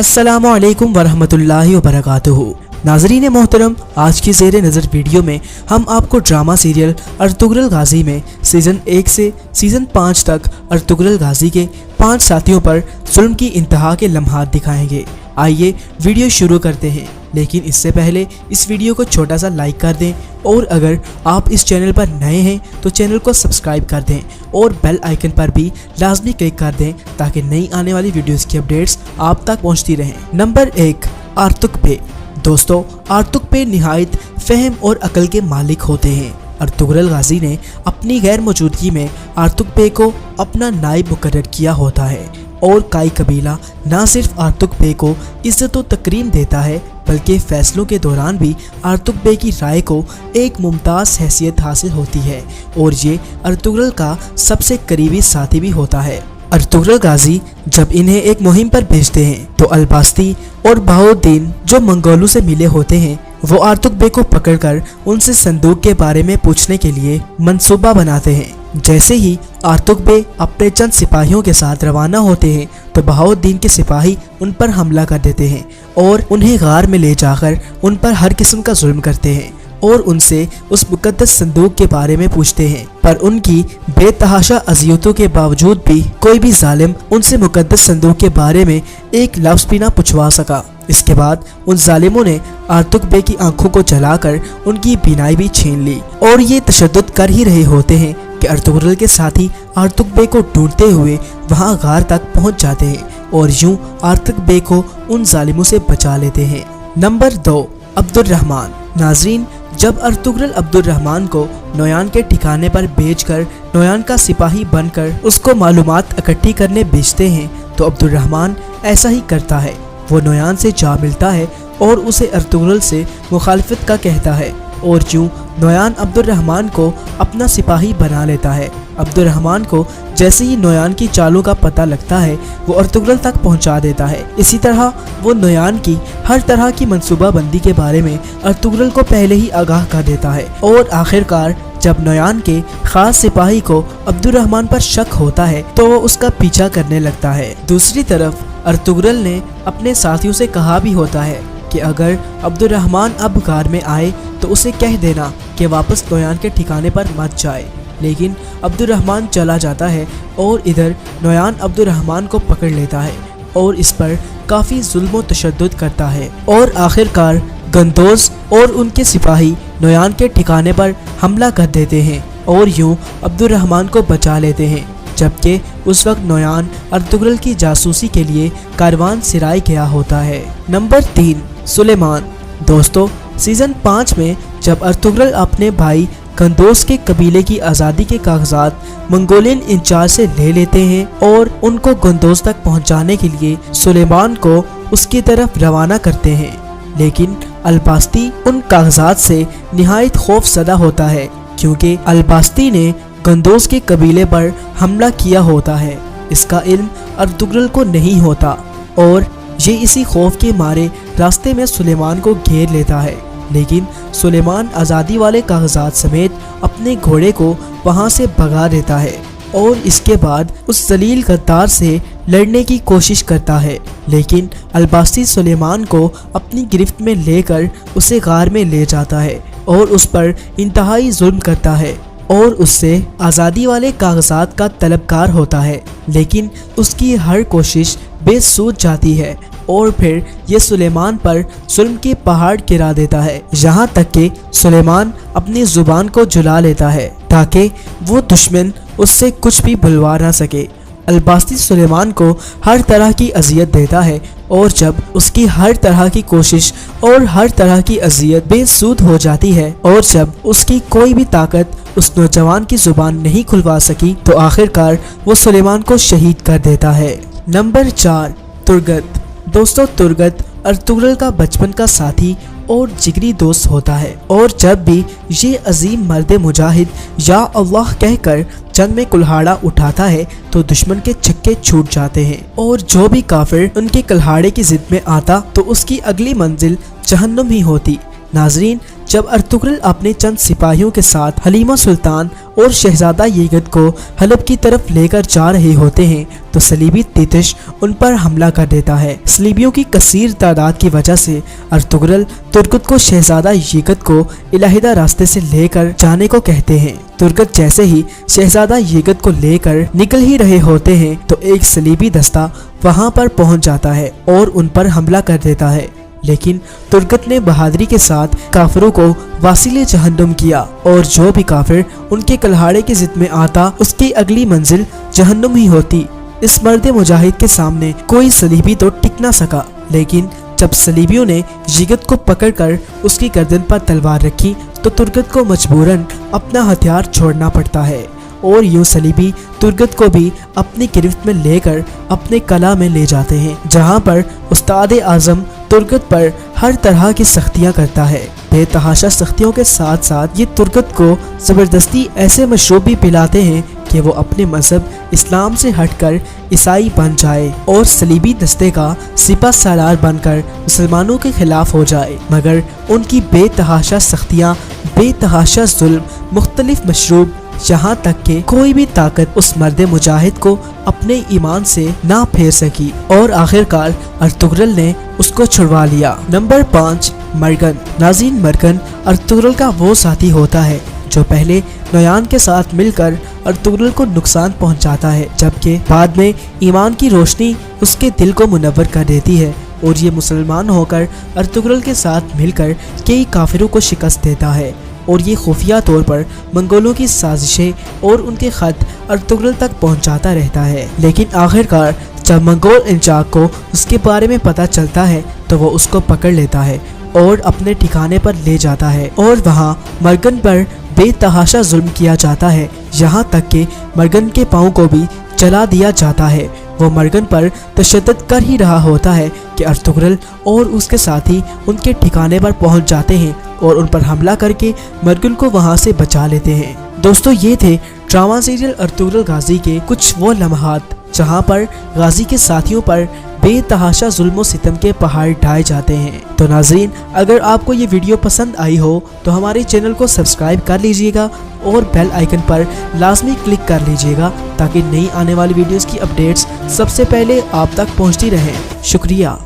अस्सलामु अलैकुम वरहमतुल्लाहि वबरकातुहू। नाज़रीन मोहतरम, आज की ज़ेरे नज़र वीडियो में हम आपको ड्रामा सीरियल अर्तुगरुल गाज़ी में सीज़न 1 से सीज़न 5 तक अर्तुगरुल गाज़ी के 5 साथियों पर जुल्म की इंतहा के लम्हात दिखाएंगे। आइए वीडियो शुरू करते हैं, लेकिन इससे पहले इस वीडियो को छोटा सा लाइक कर दें और अगर आप इस चैनल पर नए हैं तो चैनल को सब्सक्राइब कर दें और बेल आइकन पर भी लाजमी क्लिक कर दें ताकि नई आने वाली वीडियोस की अपडेट्स आप तक पहुंचती रहें। नंबर 1, आर्तुक बे। दोस्तों, आर्तुक बे निहायत फहम और अकल के मालिक होते हैं। अर्तुगरुल गाज़ी ने अपनी गैर मौजूदगी में आर्तुक बे को अपना नायब मुकर्रर किया होता है और काई कबीला न सिर्फ आर्तुक बे को इज्जत व तकरीम देता है बल्कि फैसलों के दौरान भी आर्तुक बे की राय को एक मुमताज़ हैसियत हासिल होती है और ये अर्तुगरुल का सबसे करीबी साथी भी होता है। अर्तुगरुल गाज़ी जब इन्हें एक मुहिम पर भेजते हैं तो अलबास्ती और बहाउद्दीन जो मंगोलों से मिले होते हैं वो आर्तुक बे को पकड़कर उनसे संदूक के बारे में पूछने के लिए मंसूबा बनाते हैं। जैसे ही आर्तुक बे अपने चंद सिपाहियों के साथ रवाना होते हैं तो बहाउद्दीन के सिपाही उन पर हमला कर देते हैं और उन्हें गार में ले जाकर उन पर हर किस्म का जुल्म करते हैं और उनसे उस मुकद्दस संदूक के बारे में पूछते हैं, पर उनकी बेतहाशा अज़ियतों के बावजूद भी कोई भी जालिम उनसे मुकद्दस संदूक के बारे में एक लफ्ज़ भी ना पूछवा सका। इसके बाद उन जालिमों ने आर्तुक बे की आंखों को जलाकर उनकी बीनाई भी छीन ली और ये तशद्दुद कर ही रहे होते हैं कि अर्तुगरुल के साथी आर्तुक बे को ढूंढते हुए वहां गार तक पहुंच जाते हैं और यूं आर्तुक बे को उन जालिमों से बचा लेते हैं। Number 2, Abdurrahman. नाज़रीन, जब अर्तुगरुल अब्दुर्रहमान को नोयान के ठिकाने पर भेजकर नोयान का सिपाही बनकर उसको मालूमात इकट्ठी करने भेजते हैं तो अब्दुर्रहमान ऐसा ही करता है। वो नोयान से जा मिलता है और उसे अर्तुगरुल से मुखालफत का कहता है और यूं नोयान अब्दुर्रहमान को अपना सिपाही बना लेता है। अब्दुर्रहमान को जैसे ही नोयान की चालों का पता लगता है वो अर्तुगरुल तक पहुंचा देता है। इसी तरह वो नोयान की हर तरह की मंसूबाबंदी के बारे में अर्तुगरुल को पहले ही आगाह कर देता है और आखिरकार जब नोयान के खास सिपाही को अब्दुर्रहमान पर शक होता है तो वो उसका पीछा करने लगता है। दूसरी तरफ अर्तुगरुल ने अपने साथियों से कहा भी होता है कि अगर अब्दुर्रहमान अब गार में आए तो उसे कह देना कि वापस नोयान के ठिकाने पर मत जाए, लेकिन अब्दुर्रहमान चला जाता है और इधर नोयान अब्दुर्रहमान को पकड़ लेता है और इस पर काफ़ी जुल्म व तशद्दुद करता है और आखिरकार गंदोज और उनके सिपाही नोयान के ठिकाने पर हमला कर देते हैं और यूं अब्दुर्रहमान को बचा लेते हैं, जबकि उस वक्त नोयान अर्तुगरुल की जासूसी के लिए कारवान सिराय गया होता है। नंबर 3, सुलेमान। दोस्तों, सीज़न 5 में जब अर्तुगरुल अपने भाई गंदोज के कबीले की आज़ादी के कागजात मंगोलियन इंचार्ज से ले लेते हैं और उनको गंदोज तक पहुंचाने के लिए सुलेमान को उसकी तरफ रवाना करते हैं, लेकिन अलबास्ती उन कागजात से निहायत खौफज़दा होता है क्योंकि अलबास्ती ने गंदोज के कबीले पर हमला किया होता है। इसका इल्म अर्तुगरुल को नहीं होता और ये इसी खौफ के मारे रास्ते में सुलेमान को घेर लेता है, लेकिन सुलेमान आज़ादी वाले कागजात समेत अपने घोड़े को वहाँ से भगा देता है और इसके बाद उस जलील गद्दार से लड़ने की कोशिश करता है, लेकिन अलबास्ती सुलेमान को अपनी गिरफ्त में लेकर उसे गार में ले जाता है और उस पर इंतहाई जुल्म करता है और उससे आज़ादी वाले कागजात का तलबगार होता है, लेकिन उसकी हर कोशिश बेसूद जाती है और फिर ये सुलेमान पर जुल्म के पहाड़ गिरा देता है, यहाँ तक कि सुलेमान अपनी ज़ुबान को जुला लेता है ताकि वो दुश्मन उससे कुछ भी भुलवा ना सके। अलबास्ती सुलेमान को हर तरह की अजियत देता है और जब उसकी हर तरह की कोशिश और हर तरह की अजियत बेसूद हो जाती है और जब उसकी कोई भी ताकत उस नौजवान की ज़ुबान नहीं खुलवा सकी तो आखिरकार वो सुलेमान को शहीद कर देता है। नंबर 4, तुर्गत। दोस्तों, तुर्गत अर्तुगरुल का बचपन का साथी और जिगरी दोस्त होता है और जब भी ये अजीम मर्द मुजाहिद या अल्लाह कहकर जंग में कुल्हाड़ा उठाता है तो दुश्मन के छक्के छूट जाते हैं और जो भी काफिर उनके कुल्हाड़े की जिद में आता तो उसकी अगली मंजिल जहन्नुम ही होती। नाजरीन, जब अर्तुगरुल अपने चंद सिपाहियों के साथ हलीमा सुल्तान और शहजादा येगत को हलब की तरफ लेकर जा रहे होते हैं तो सलीबी तितिश उन पर हमला कर देता है। सलीबियों की कसीर तादाद की वजह से अर्तुगरुल तुर्गुत को शहजादा येगत को इलाहिदा रास्ते से लेकर जाने को कहते हैं। तुर्गुत जैसे ही शहजादा येगत को लेकर निकल ही रहे होते हैं तो एक सलीबी दस्ता वहां पर पहुंच जाता है और उन पर हमला कर देता है, लेकिन तुर्गुत ने बहादुरी के साथ काफिरों को वासिले जहन्नुम किया और जो भी काफिर उनके कल्हाड़े की जिद में आता उसकी अगली मंजिल जहन्नुम ही होती। इस मर्द मुजाहिद के सामने कोई सलीबी तो टिक ना सका, लेकिन जब सलीबियों ने येगत को पकड़कर उसकी गर्दन पर तलवार रखी तो तुर्गुत को मजबूरन अपना हथियार छोड़ना पड़ता है और यूं सलीबी तुर्गुत को भी अपनी गिरफ्त में लेकर अपने कला में ले जाते हैं, जहां पर उस्ताद आजम तुर्गुत पर हर तरह की सख्तियां करता है। बेतहाशा सख्तियों के साथ साथ ये तुर्गुत को ज़बरदस्ती ऐसे मशरूब भी पिलाते हैं कि वो अपने मजहब इस्लाम से हटकर ईसाई बन जाए और सलीबी दस्ते का सिपा सालार बनकर मुसलमानों के खिलाफ हो जाए। मगर उनकी बेतहाशा सख्तियाँ, बेतहाशा जुल्म, मुख्तलिफ मशरूब, यहाँ तक कि कोई भी ताकत उस मर्द मुजाहिद को अपने ईमान से ना फेर सकी और आखिरकार अर्तुगरुल ने उसको छुड़वा लिया। नंबर 5, मरगन। नाज़रीन, मरगन अर्तुगरुल का वो साथी होता है जो पहले नोयान के साथ मिलकर अर्तुगरुल को नुकसान पहुंचाता है, जबकि बाद में ईमान की रोशनी उसके दिल को मुनव्वर कर देती है और ये मुसलमान होकर अर्तुगरुल के साथ मिलकर कई काफिरों को शिकस्त देता है और ये खुफिया तौर पर मंगोलों की साजिशें और उनके खत अर्तुगरुल तक पहुंचाता रहता है। लेकिन आखिरकार जब मंगोल इंचाक को उसके बारे में पता चलता है तो वो उसको पकड़ लेता है और अपने ठिकाने पर ले जाता है और वहाँ मरगन पर बेतहाशा जुल्म किया जाता है, यहाँ तक कि मरगन के पाँव को भी जला दिया जाता है। वो मरगन पर तशद्दुद कर ही रहा होता है कि अर्तुगरुल और उसके साथी उनके ठिकाने पर पहुंच जाते हैं और उन पर हमला करके मरगन को वहां से बचा लेते हैं। दोस्तों, ये थे ड्रामा सीरियल अर्तुगरुल गाजी के कुछ वो लम्हात जहां पर गाजी के साथियों पर बेतहाशा जुल्म सितम के पहाड़ ढाए जाते हैं। तो नाजरीन, अगर आपको ये वीडियो पसंद आई हो तो हमारे चैनल को सब्सक्राइब कर लीजिएगा और बेल आइकन पर लाजमी क्लिक कर लीजिएगा ताकि नई आने वाली वीडियोस की अपडेट्स सबसे पहले आप तक पहुंचती रहें। शुक्रिया।